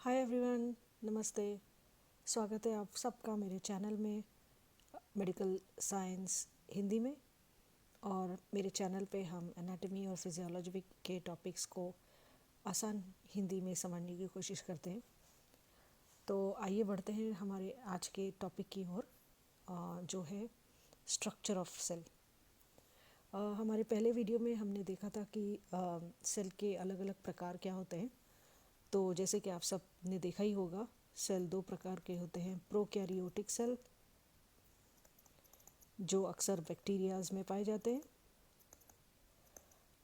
Hi everyone, नमस्ते। स्वागत है आप सबका मेरे चैनल में मेडिकल साइंस हिंदी में। और मेरे चैनल पे हम एनाटॉमी और फिजियोलॉजी के टॉपिक्स को आसान हिंदी में समझने की कोशिश करते हैं। तो आइए बढ़ते हैं हमारे आज के टॉपिक की ओर, जो है स्ट्रक्चर ऑफ सेल। हमारे पहले वीडियो में हमने देखा था कि सेल के अलग अलग प्रकार क्या होते हैं। तो जैसे कि आप सब ने देखा ही होगा, सेल दो प्रकार के होते हैं। प्रोकैरियोटिक सेल जो अक्सर बैक्टीरियाज में पाए जाते हैं,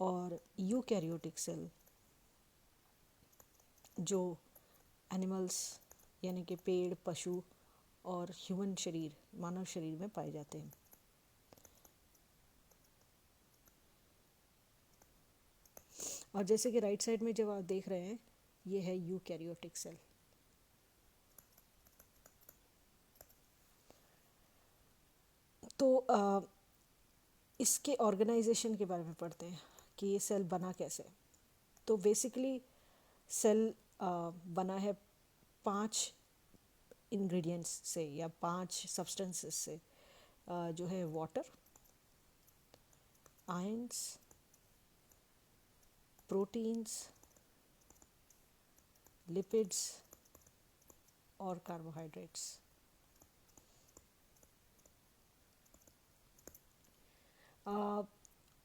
और यूकैरियोटिक सेल जो एनिमल्स यानी कि पेड़, पशु और ह्यूमन शरीर, मानव शरीर में पाए जाते हैं। और जैसे कि राइट साइड में जब आप देख रहे हैं, ये है यूकैरियोटिक सेल। तो इसके ऑर्गेनाइजेशन के बारे में पढ़ते हैं कि ये सेल बना कैसे। तो बेसिकली सेल बना है 5 इंग्रेडिएंट्स से या 5 सब्सटेंसेस से, जो है वाटर, आयंस, प्रोटीन्स, लिपिड्स और कार्बोहाइड्रेट्स।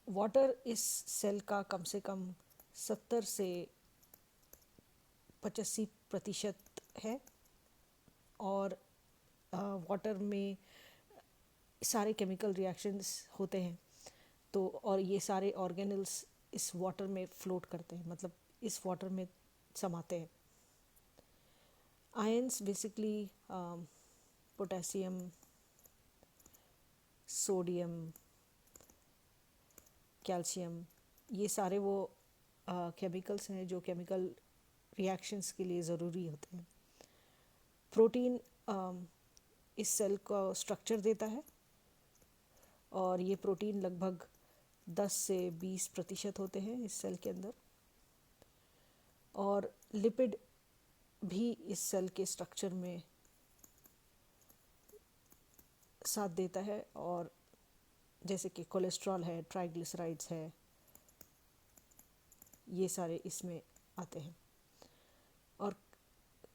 वाटर इस सेल का कम से कम 70 से 85% है। और वाटर में सारे केमिकल रिएक्शंस होते हैं। तो और ये सारे ऑर्गेनल्स इस वाटर में फ्लोट करते हैं, मतलब इस वाटर में समाते हैं। Ions basically potassium, sodium, calcium, ये सारे वो केमिकल्स हैं जो केमिकल रिएक्शंस के लिए ज़रूरी होते हैं। प्रोटीन इस सेल का स्ट्रक्चर देता है, और ये प्रोटीन लगभग 10 से 20% होते हैं इस सेल के अंदर। और लिपिड भी इस सेल के स्ट्रक्चर में साथ देता है, और जैसे कि कोलेस्ट्रॉल है, ट्राइग्लिसराइड्स है, ये सारे इसमें आते हैं। और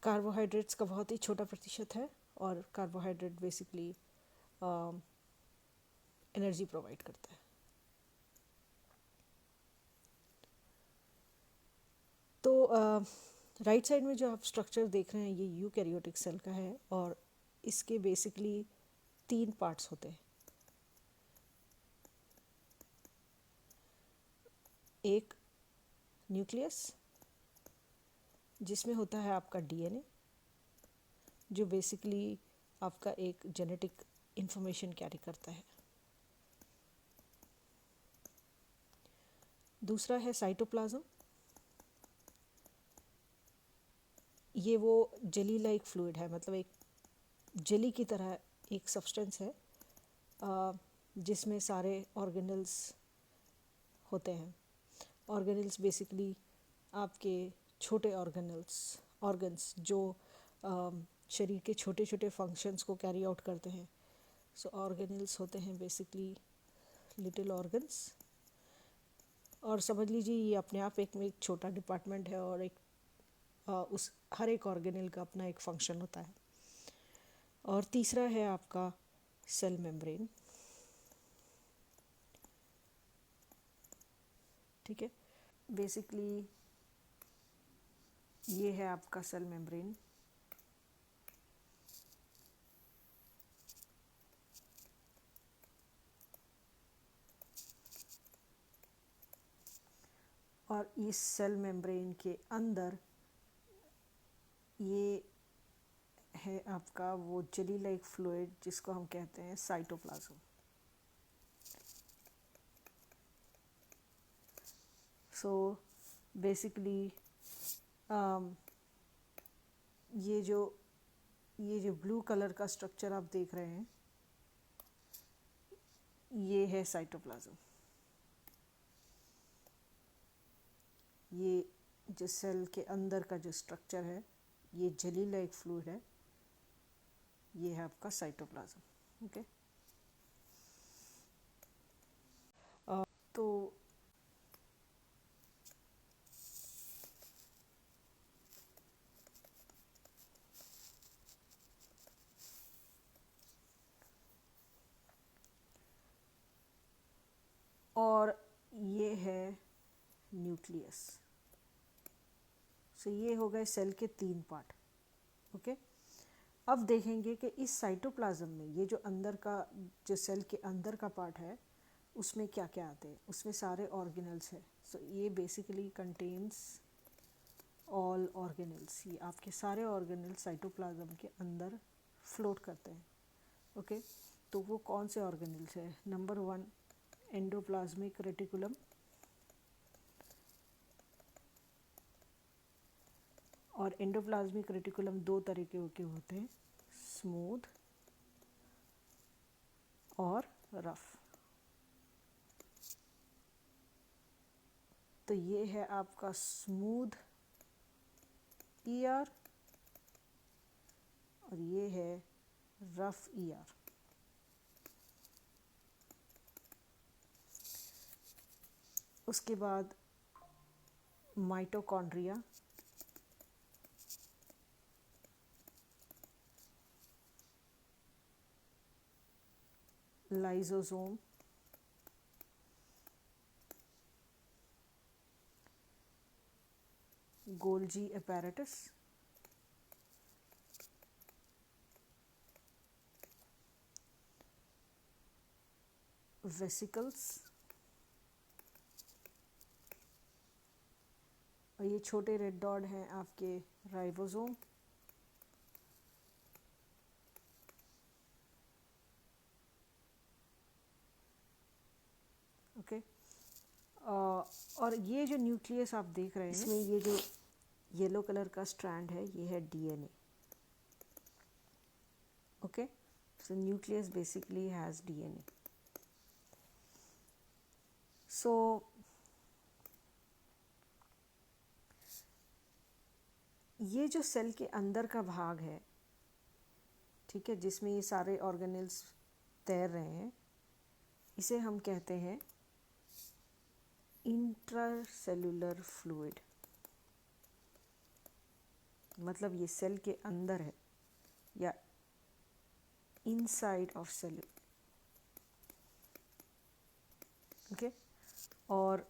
कार्बोहाइड्रेट्स का बहुत ही छोटा प्रतिशत है, और कार्बोहाइड्रेट बेसिकली एनर्जी प्रोवाइड करता है। तो राइट साइड में जो आप स्ट्रक्चर देख रहे हैं, ये यूकैरियोटिक सेल का है, और इसके बेसिकली 3 पार्ट्स होते हैं। एक न्यूक्लियस, जिसमें होता है आपका डीएनए, जो बेसिकली आपका एक जेनेटिक इंफॉर्मेशन कैरी करता है। दूसरा है साइटोप्लाज्म। ये वो जेली लाइक फ्लूइड है, मतलब एक जेली की तरह एक सब्सटेंस है, जिसमें सारे ऑर्गेनल्स होते हैं। ऑर्गेनल्स बेसिकली आपके छोटे ऑर्गन्स जो शरीर के छोटे छोटे फंक्शंस को कैरी आउट करते हैं। सो ऑर्गेनल्स होते हैं बेसिकली लिटिल ऑर्गन्स। और समझ लीजिए ये अपने आप एक छोटा डिपार्टमेंट है, और एक उस हर एक ऑर्गेनल का अपना एक फंक्शन होता है। और तीसरा है आपका सेल मेम्ब्रेन। ठीक है, बेसिकली ये है आपका सेल मेम्ब्रेन। और इस सेल मेम्ब्रेन के अंदर ये है आपका वो जेली लाइक फ्लूइड, जिसको हम कहते हैं साइटोप्लाज्म। सो बेसिकली ये जो ब्लू कलर का स्ट्रक्चर आप देख रहे हैं, ये है साइटोप्लाज्म। ये जो सेल के अंदर का जो स्ट्रक्चर है, ये जेली लाइक फ्लूइड है, ये है आपका साइटोप्लाज्म। ओके, तो और ये है न्यूक्लियस। सो ये हो गए सेल के 3 पार्ट। ओके, अब देखेंगे कि इस साइटोप्लाज्म में ये जो अंदर का, जो सेल के अंदर का पार्ट है, उसमें क्या क्या आते हैं। उसमें सारे ऑर्गेनल्स है। सो ये बेसिकली कंटेन्स ऑल ऑर्गेनल्स। ये आपके सारे ऑर्गेनल्स साइटोप्लाज्म के अंदर फ्लोट करते हैं। ओके, तो वो कौन से ऑर्गेनल्स है? नंबर 1 एंडोप्लाज्मिक रेटिकुलम, और एंडोप्लाज्मिक रेटिकुलम 2 तरीके के होते हैं, स्मूथ और रफ। तो ये है आपका स्मूथ ईआर और ये है रफ ईआर। उसके बाद mitochondria, lysosome, Golgi apparatus, vesicles, और ये छोटे रेड डॉट हैं आपके राइबोसोम। ओके, और ये जो न्यूक्लियस आप देख रहे हैं, इसमें ये जो येलो कलर का स्ट्रैंड है, ये है DNA. Okay, so nucleus basically has DNA. So ये जो सेल के अंदर का भाग है, ठीक है, जिसमें ये सारे ऑर्गेनल्स तैर रहे हैं, इसे हम कहते हैं इंट्रासेल्युलर फ्लूइड। मतलब ये सेल के अंदर है या इनसाइड ऑफ सेल। ओके, और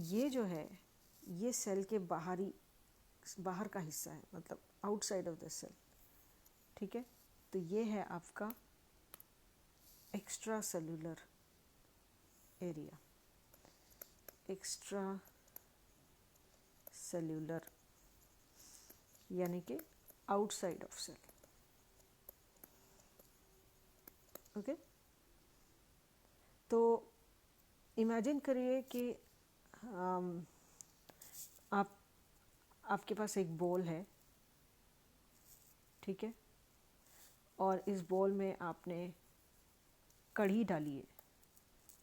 ये जो है, ये सेल के बाहर का हिस्सा है, मतलब आउटसाइड ऑफ द सेल। ठीक है, तो ये है आपका extra cellular area, extra cellular यानी कि आउटसाइड ऑफ सेल। ओके, तो इमेजिन करिए कि आपके पास एक बॉल है, ठीक है, और इस बॉल में आपने कढ़ी डाली है।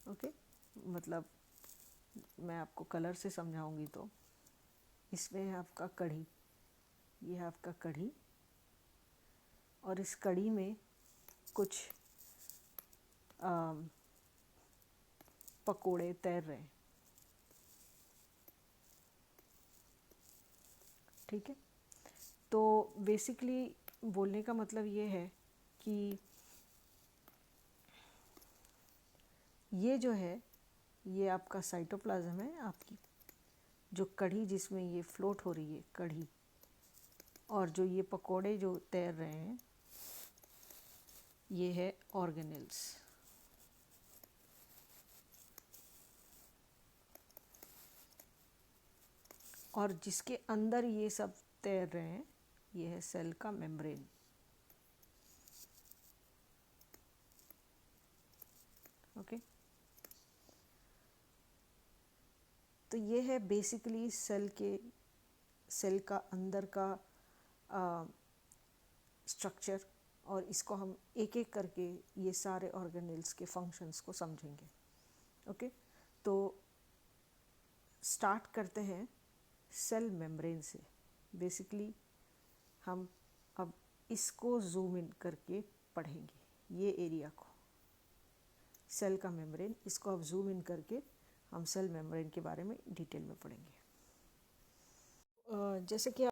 ओके, मतलब मैं आपको कलर से समझाऊंगी तो इसमें है आपका कढ़ी, ये है आपका कढ़ी, और इस कढ़ी में कुछ पकोड़े तैर रहे हैं। ठीक है, तो बेसिकली बोलने का मतलब ये है कि ये जो है, ये आपका साइटोप्लाज्म है, आपकी जो कढ़ी जिसमें ये फ्लोट हो रही है कढ़ी, और जो ये पकोड़े जो तैर रहे हैं, ये है ऑर्गेनल्स। और जिसके अंदर ये सब तैर रहे हैं, ये है सेल का मेम्ब्रेन। ओके, तो ये है बेसिकली सेल का अंदर का स्ट्रक्चर, और इसको हम एक एक करके ये सारे ऑर्गेनल्स के फंक्शंस को समझेंगे। ओके, तो स्टार्ट करते हैं सेल मेम्ब्रेन से। बेसिकली हम अब इसको जूम इन करके पढ़ेंगे, ये एरिया को, सेल का मेम्ब्रेन, इसको अब जूम इन करके हम सेल मेम्ब्रेन के बारे में डिटेल में पढ़ेंगे। जैसे कि